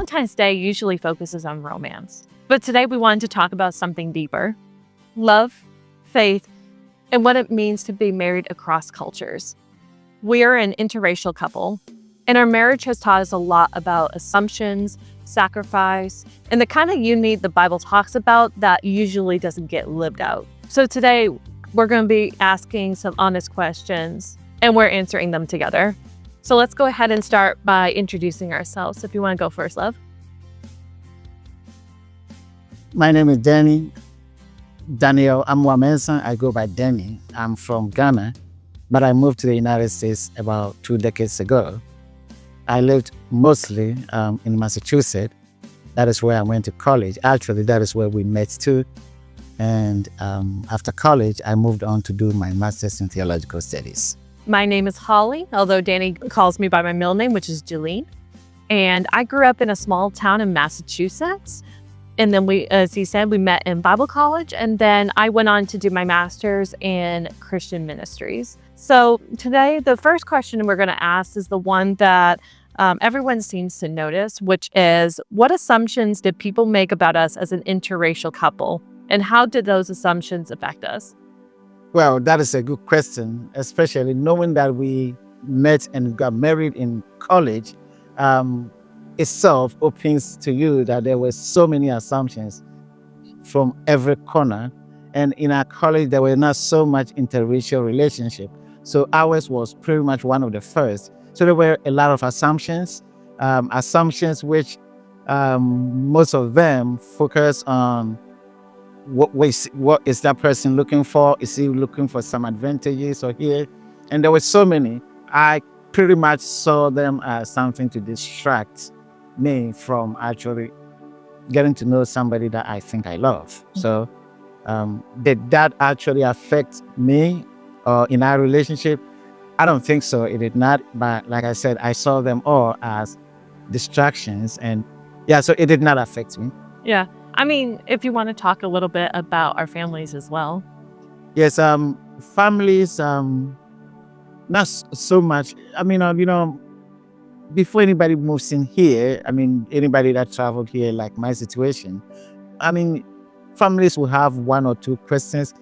Valentine's Day usually focuses on romance, but today we wanted to talk about something deeper: love, faith, and what it means to be married across cultures. We are an interracial couple, and our marriage has taught us a lot about assumptions, sacrifice, and the kind of unity the Bible talks about that usually doesn't get lived out. So today, we're going to be asking some honest questions, and we're answering them together. So let's go ahead and start by introducing ourselves. If you want to go first, love. My name is Daniel Amwamensa. I go by Danny. I'm from Ghana, but I moved to the United States about 2 decades ago. I lived mostly in Massachusetts. That is where I went to college. Actually, that is where we met too. And after college, I moved on to do my master's in theological studies. My name is Holly, although Danny calls me by my middle name, which is Jolene. And I grew up in a small town in Massachusetts. And then as he said, we met in Bible college. And then I went on to do my master's in Christian ministries. So today, the first question we're going to ask is the one that everyone seems to notice, which is, what assumptions did people make about us as an interracial couple? And how did those assumptions affect us? Well, that is a good question, especially knowing that we met and got married in college. Itself opens to you that there were so many assumptions from every corner. And in our college, there were not so much interracial relationship. So ours was pretty much one of the first. So there were a lot of assumptions which most of them focus on what is that person looking for? Is he looking for some advantages or here? And there were so many. I pretty much saw them as something to distract me from actually getting to know somebody that I think I love. So did that actually affect me in our relationship? I don't think so. It did not. But like I said, I saw them all as distractions. And yeah, so it did not affect me. Yeah. I mean, if you want to talk a little bit about our families as well. Yes, families, not so much. I mean, before anybody moves in here, I mean, anybody that traveled here, like my situation, I mean, families will have one or two questions.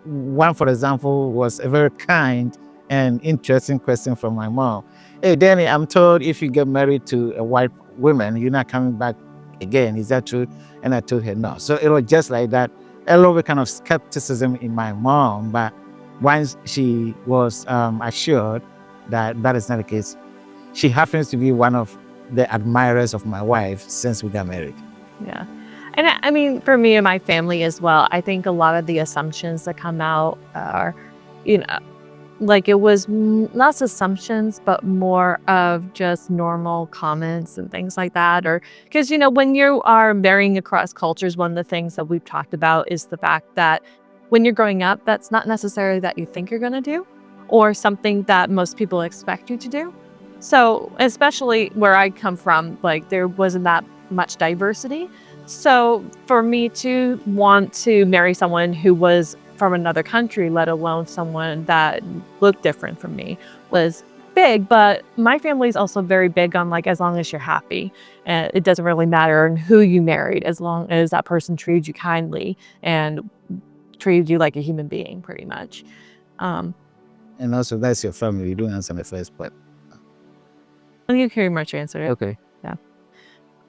One, for example, was a very kind and interesting question from my mom. Hey, Danny, I'm told if you get married to a white woman, you're not coming back again. Is that true? And I told her no. So it was just like that. A little bit kind of skepticism in my mom, but once she was assured that that is not the case, she happens to be one of the admirers of my wife since we got married. Yeah. And I mean, for me and my family as well, I think a lot of the assumptions that come out are, like it was less assumptions, but more of just normal comments and things like that. Or because, when you are marrying across cultures, one of the things that we've talked about is the fact that when you're growing up, that's not necessarily that you think you're going to do or something that most people expect you to do. So especially where I come from, like there wasn't that much diversity. So for me to want to marry someone who was from another country, let alone someone that looked different from me, was big. But my family is also very big on as long as you're happy, it doesn't really matter who you married, as long as that person treated you kindly and treated you like a human being, pretty much. And also, that's your family. You don't answer the first part. You pretty much answered it. Okay. Yeah.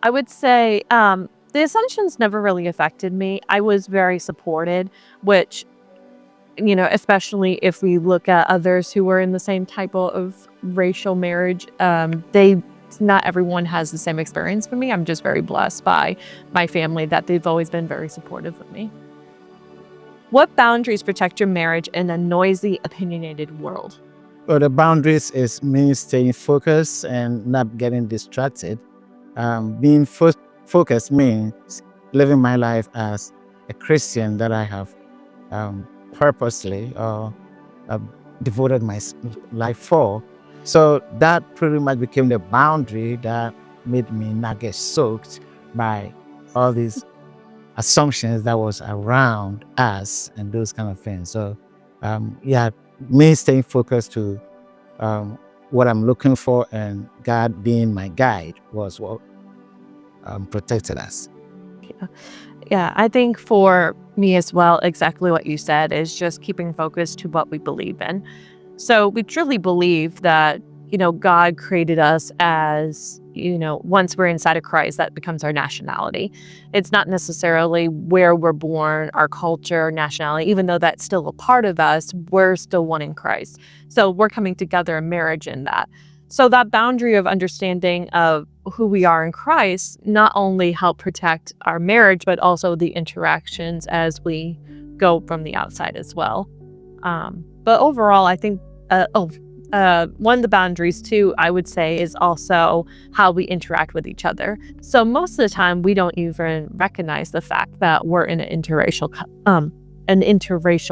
I would say the assumptions never really affected me. I was very supported, which, especially if we look at others who were in the same type of racial marriage, not everyone has the same experience for me. I'm just very blessed by my family that they've always been very supportive of me. What boundaries protect your marriage in a noisy, opinionated world? Well, the boundaries is me staying focused and not getting distracted. Being focused means living my life as a Christian that I have purposely devoted my life for. So that pretty much became the boundary that made me not get soaked by all these assumptions that was around us and those kind of things. So me staying focused to what I'm looking for and God being my guide was what protected us. Yeah, I think for me as well, exactly what you said is just keeping focused to what we believe in. So we truly believe that, God created us as, once we're inside of Christ, that becomes our nationality. It's not necessarily where we're born, our culture, nationality, even though that's still a part of us, we're still one in Christ. So we're coming together in marriage in that. So that boundary of understanding of who we are in Christ not only help protect our marriage, but also the interactions as we go from the outside as well. But overall, I think, one of the boundaries too, I would say, is also how we interact with each other. So most of the time, we don't even recognize the fact that we're in an interracial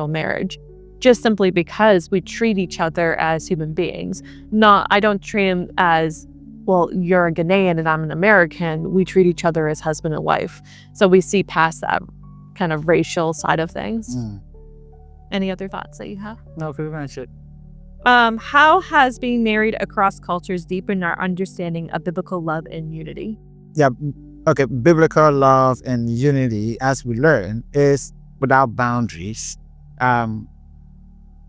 marriage, just simply because we treat each other as human beings. I don't treat him as, well, you're a Ghanaian and I'm an American. We treat each other as husband and wife. So we see past that kind of racial side of things. Any other thoughts that you have? No, pretty much it. How has being married across cultures deepened our understanding of biblical love and unity? Yeah, okay. Biblical love and unity, as we learn, is without boundaries.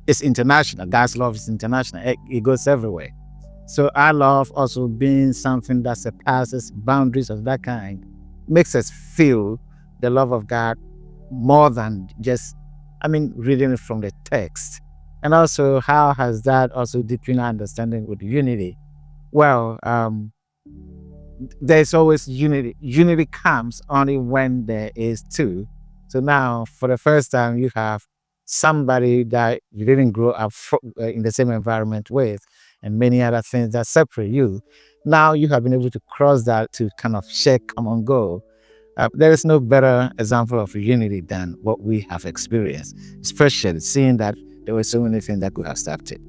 It's international. God's love is international. It goes everywhere. So our love also being something that surpasses boundaries of that kind makes us feel the love of God more than just, reading it from the text. And also, how has that also deepened our understanding with unity? Well, there's always unity. Unity comes only when there is two. So now, for the first time, you have somebody that you didn't grow up in the same environment with, and many other things that separate you. Now you have been able to cross that to kind of share common goal. There is no better example of unity than what we have experienced, especially seeing that there were so many things that could have stopped it.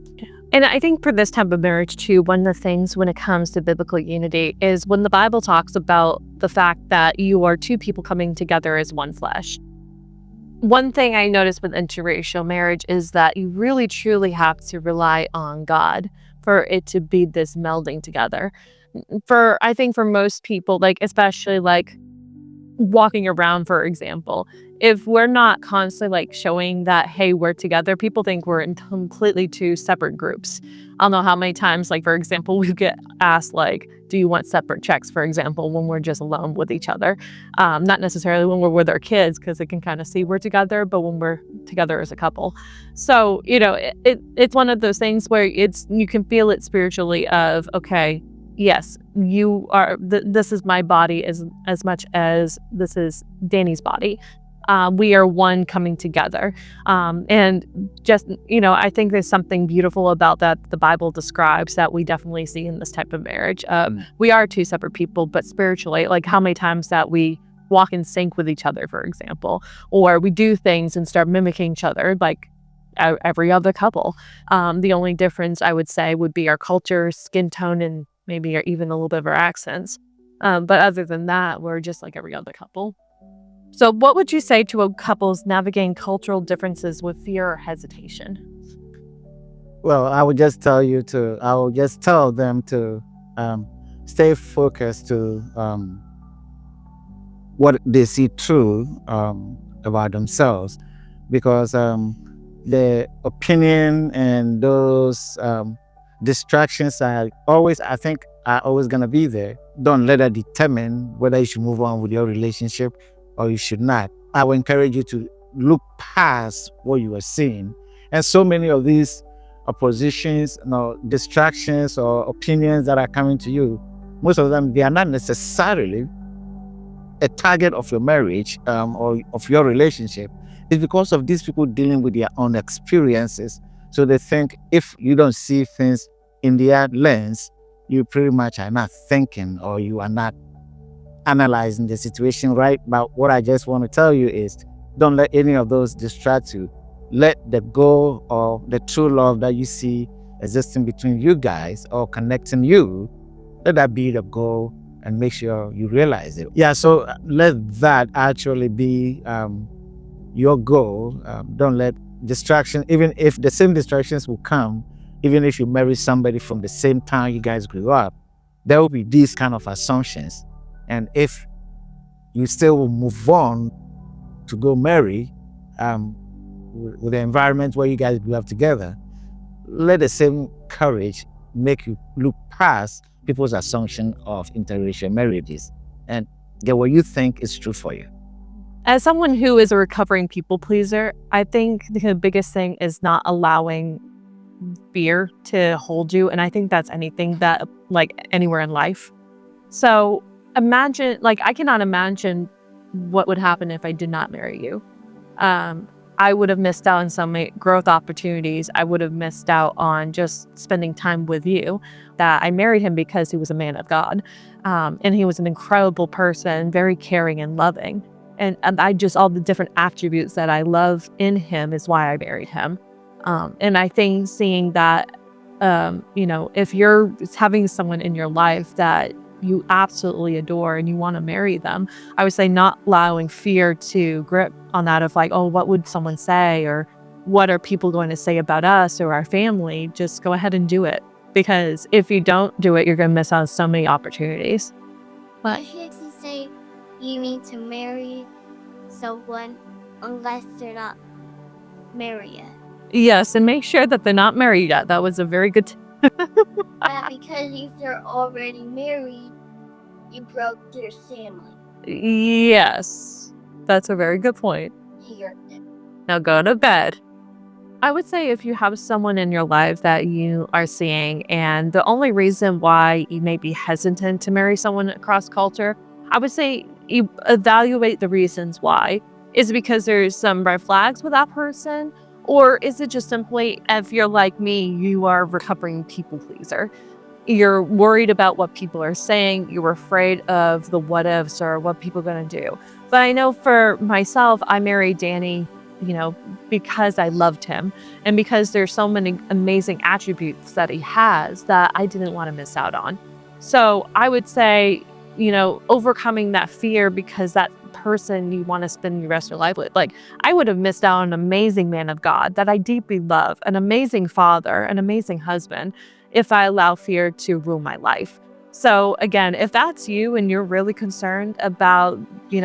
And I think for this type of marriage too, one of the things when it comes to biblical unity is when the Bible talks about the fact that you are two people coming together as one flesh. One thing I noticed with interracial marriage is that you really truly have to rely on God for it to be this melding together. I think for most people, like especially like walking around, for example, if we're not constantly like showing that, hey, we're together, people think we're in completely two separate groups. I don't know how many times, like, for example, we get asked, like, do you want separate checks, for example, when we're just alone with each other? Not necessarily when we're with our kids, because they can kind of see we're together, but when we're together as a couple. So, it's one of those things where you can feel it spiritually of, okay, yes, you are, this is my body as much as this is Danny's body. We are one coming together. And just, I think there's something beautiful about that the Bible describes that we definitely see in this type of marriage. We are two separate people, but spiritually, like how many times that we walk in sync with each other, for example, or we do things and start mimicking each other, like every other couple. The only difference I would say would be our culture, skin tone, and maybe even a little bit of our accents. But other than that, we're just like every other couple. So what would you say to a couples navigating cultural differences with fear or hesitation? Well, I would just tell them to stay focused to what they see true about themselves, because the opinion and those distractions are always going to be there. Don't let that determine whether you should move on with your relationship or you should not. I will encourage you to look past what you are seeing. And so many of these oppositions, distractions or opinions that are coming to you, most of them, they are not necessarily a target of your marriage or of your relationship. It's because of these people dealing with their own experiences. So they think if you don't see things in their lens, you pretty much are not thinking or you are not analyzing the situation right. But what I just want to tell you is don't let any of those distract you. Let the goal or the true love that you see existing between you guys or connecting you, let that be the goal and make sure you realize it. Yeah, so let that actually be your goal. Don't let distraction, even if the same distractions will come, even if you marry somebody from the same town you guys grew up, there will be these kind of assumptions. And if you still will move on to go marry with the environment where you guys grew up together, let the same courage make you look past people's assumption of interracial marriages and get what you think is true for you. As someone who is a recovering people pleaser, I think the biggest thing is not allowing fear to hold you. And I think that's anything that, like anywhere in life. So imagine, like, I cannot imagine what would happen if I did not marry you. I would have missed out on some growth opportunities. I would have missed out on just spending time with you. That I married him because he was a man of God. And he was an incredible person, very caring and loving. And I just, all the different attributes that I love in him is why I married him. And I think seeing that, if you're having someone in your life that you absolutely adore and you want to marry them, I would say not allowing fear to grip on that of like, oh, what would someone say? Or what are people going to say about us or our family? Just go ahead and do it. Because if you don't do it, you're going to miss out on so many opportunities. But here's to say you need to marry someone unless they're not married yet. Yes, and make sure that they're not married yet. That was a very good But because if they're already married, you broke their family. Yes, that's a very good point. Here. Now go to bed. I would say if you have someone in your life that you are seeing, and the only reason why you may be hesitant to marry someone across culture, I would say you evaluate the reasons why. Is it because there's some red flags with that person? Or is it just simply, if you're like me, you are a recovering people pleaser? You're worried about what people are saying. You're afraid of the what ifs or what people are going to do. But I know for myself, I married Danny, because I loved him and because there's so many amazing attributes that he has that I didn't want to miss out on. So I would say, overcoming that fear because that person you want to spend the rest of your life with. Like, I would have missed out on an amazing man of God that I deeply love, an amazing father, an amazing husband, if I allow fear to rule my life. So again, if that's you and you're really concerned about,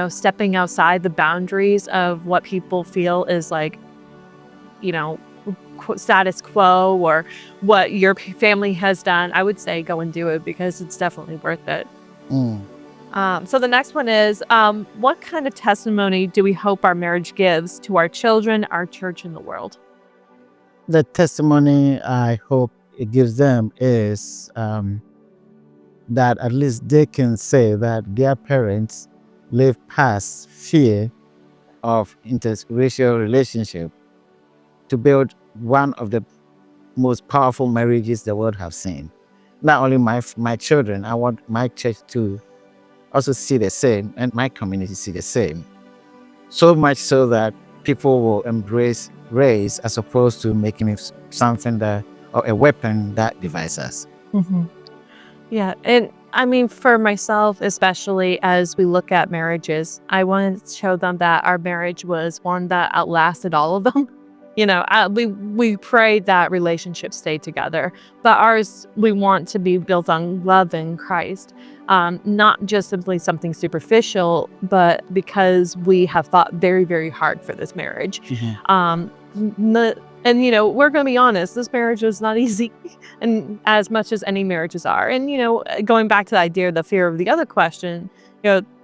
stepping outside the boundaries of what people feel is like, status quo or what your family has done, I would say go and do it because it's definitely worth it. So the next one is, what kind of testimony do we hope our marriage gives to our children, our church, and the world? The testimony I hope it gives them is that at least they can say that their parents live past fear of interracial relationship to build one of the most powerful marriages the world have seen. Not only my children, I want my church to also see the same and my community see the same. So much so that people will embrace race as opposed to making it something that, or a weapon that divides us. Yeah. And I mean, for myself, especially as we look at marriages, I want to show them that our marriage was one that outlasted all of them. We pray that relationships stay together, but ours, we want to be built on love in Christ. Not just simply something superficial, but because we have fought very, very hard for this marriage. And, we're going to be honest, this marriage was not easy, and as much as any marriages are. And, going back to the idea of the fear of the other question,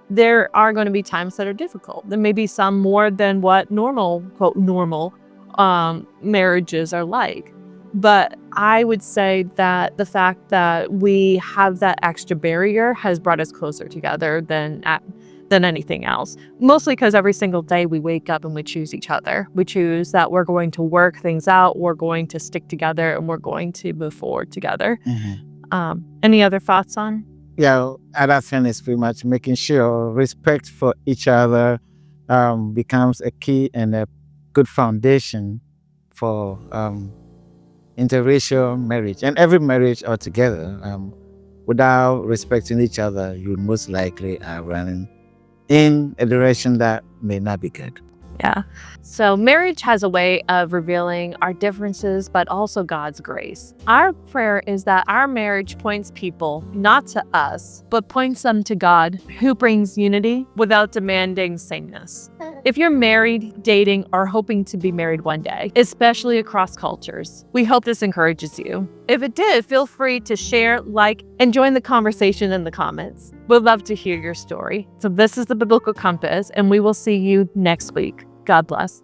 there are going to be times that are difficult. There may be some more than what normal, quote, normal marriages are like. But I would say that the fact that we have that extra barrier has brought us closer together than anything else. Mostly because every single day we wake up and we choose each other. We choose that we're going to work things out, we're going to stick together, and we're going to move forward together. Any other thoughts on? Yeah, other thing is pretty much making sure respect for each other becomes a key and a good foundation for interracial marriage and every marriage altogether. Without respecting each other, you most likely are running in a direction that may not be good. Yeah. So marriage has a way of revealing our differences, but also God's grace. Our prayer is that our marriage points people not to us, but points them to God, who brings unity without demanding sameness. If you're married, dating, or hoping to be married one day, especially across cultures, we hope this encourages you. If it did, feel free to share, like, and join the conversation in the comments. We'd love to hear your story. So this is the Biblical Compass, and we will see you next week. God bless.